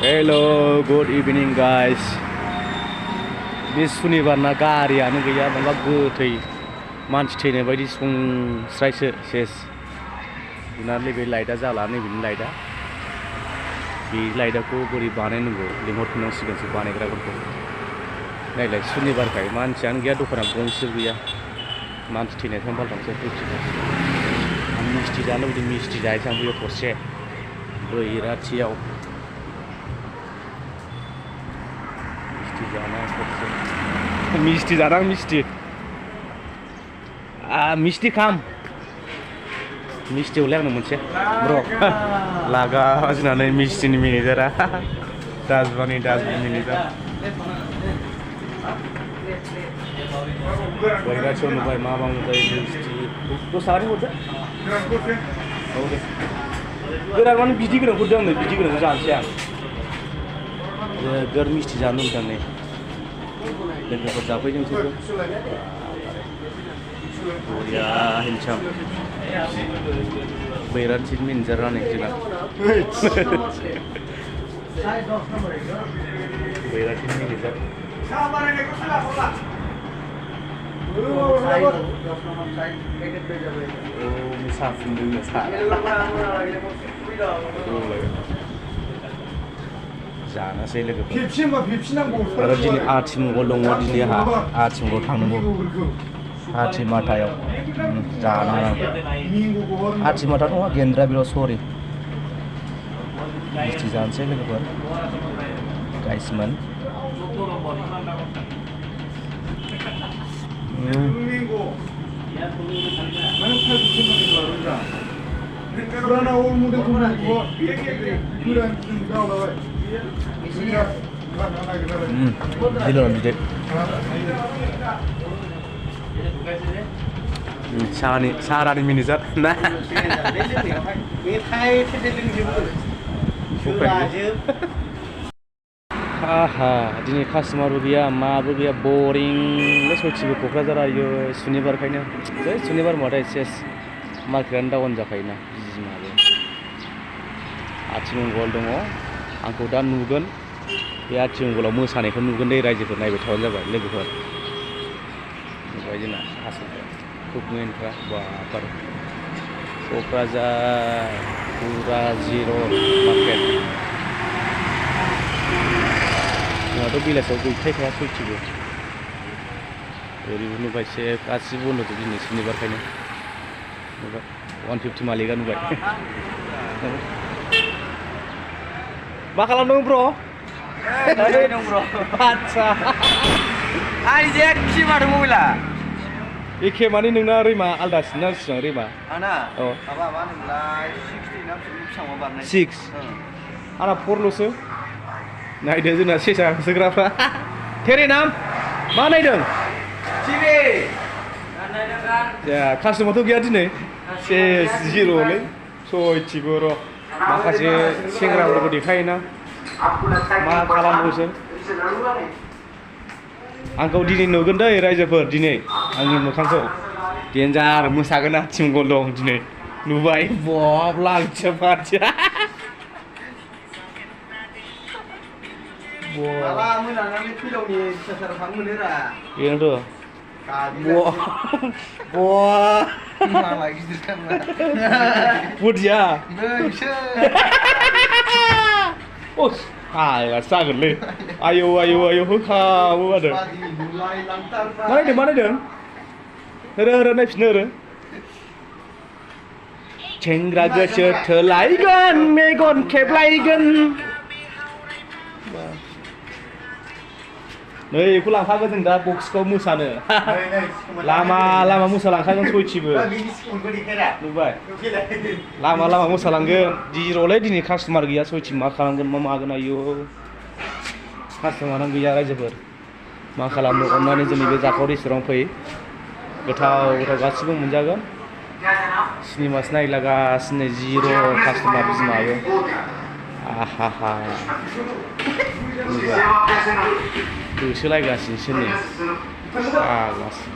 Hello, good evening guys. Bे सुनिबारना गारियानो गैया माबा गोथै मानसि थैनाय बायदि संस्रायसो सेस जोंना नैबे लाइटआ जाला नैबेनि लाइटआ बे लाइटखौ बोरै बानायनांगौ लिंहरफिननांसिगोनसो बानायग्राफोरखौ नायलाय सुनिबारखाय मानसियानो गैया दखाना गंसेबो गैया मानसि थैनाय थांबालथांसो फैफिनो आं मिस्टि जानो लुबैदों मिस्टि जाहैसै आं बैयाव थरसे बैराथियाव मिस्टि जाना मिस्टि मिस्टि खाम मिस्टि हले आंनो मोनसे ब्र लागा जोंना नै मिस्टिनि मेनेजारा दाजबानि मेनेजार बैराथियाव नुबाय मा नुबाय मिस्टि दसानि हरदो औ दे गोरान माने बिदि गोरान हरदो आंनो बिदि गोरानखौ जानोसै आं गोर मिस्टि जानो लुबैदों नै लोगोफोर जाफैदोंसो बरिया हिनसाम बैराथि मेनेजार रानै जोंना बैराथि मेनेजार साहा फुंदोंनो साहा जानोसै लोगोफोर आरो दिनै आथिमंगल दङ दिनै आंहा आथिमंगल थांनांगौ आथिमाथायाव जानो आथिमाथा नङा गेन्द्रा बिराव सरि मिस्टि जानोसै लोगोफोर गाइसमोन Dilon bidet. Sarani menejar. Nah. Haha, दिनै कास्टमारबो गैया माबो गैया बरिंल' सयथिबो क'क्राझार आयो सुनिबारखायनो जै सुनिबार होनबाथाय सेस मार्केटानो डाउन जाखायोना बिमाबो आथिमंगल दङ आंखौ दा नुगोन बे आथिमंगलाव मोसानायखौ नुगोन दे रायजोफोर नायबाय थाबानो जाबाय लोगोफोर नुबाय जोंना आसलथे कुकमेनफ्रा बाबार क'क्राझार पुरा जिर' मार्केट जोंहाथ' बेलासियाव गैखाया सयथिबो ओरैबो नुबाय एसे गासिबो बन्द' दिनै सुनिबारखायनो नुबाय 150 मालिकआ नुबाय मा खालामदों ब्र' दं ब्र' आदसा आंनि जे एखे माथो मबाइला एखे माने नोंना रैमा आलदासिन ना बेसेबां रैमा आंना औ माबा मा होनोमोनलाय 60 ना बेसेबां बारनाय 6 आंना 4ल'सो नायदो जोंना सेसा होसोग्राफ्रा तेरे नाम मा नायदों टिभि जा कास्टमारथ' गैया दिनै सेस जिर'लै सयथिबो र' माखासे सेंग्राफोरखौ देखायोना मा खालामबावसो आंखौ दिनै नुगोन दै रायजोफोर दिनै आंनि मोखांखौ देन्जार मोसागोन आथिमंगल दं दिनै नुबाय बब लांथिया फाथिया माला मोनानानै फैलावनि फिसासाराव थांनो मोनोरा बेनोथ' माला गिदिरथार ना बुदिया नैसो ओस आला जागोनलै आयौ होखाबो आरो मा नायदों होरो नायफिनो होरो सेंग्रा गोसो थोलायगोन मेगन खेबलायगोन नै बेखौ लांखागोन जों दा बक्सखौ मोसानो लामा मोसालांखागोन सयथिबो नुबाय लामा मोसालांगोन जिर'लै दिनै कास्टमार गैया सयथि मा खालामगोन मा मागोन आयौ कास्टमारानो गैया रायजोफोर मा खालामनो अननानै जोंनि बे जाखाव रेस्टुरेन्टाव फै गोथाव गासिबो मोनजागोन सिनेमासो नायलागासिनो जिर' कास्टमार बिमाबो आहा होसोलायगासिनोसो नै आलासि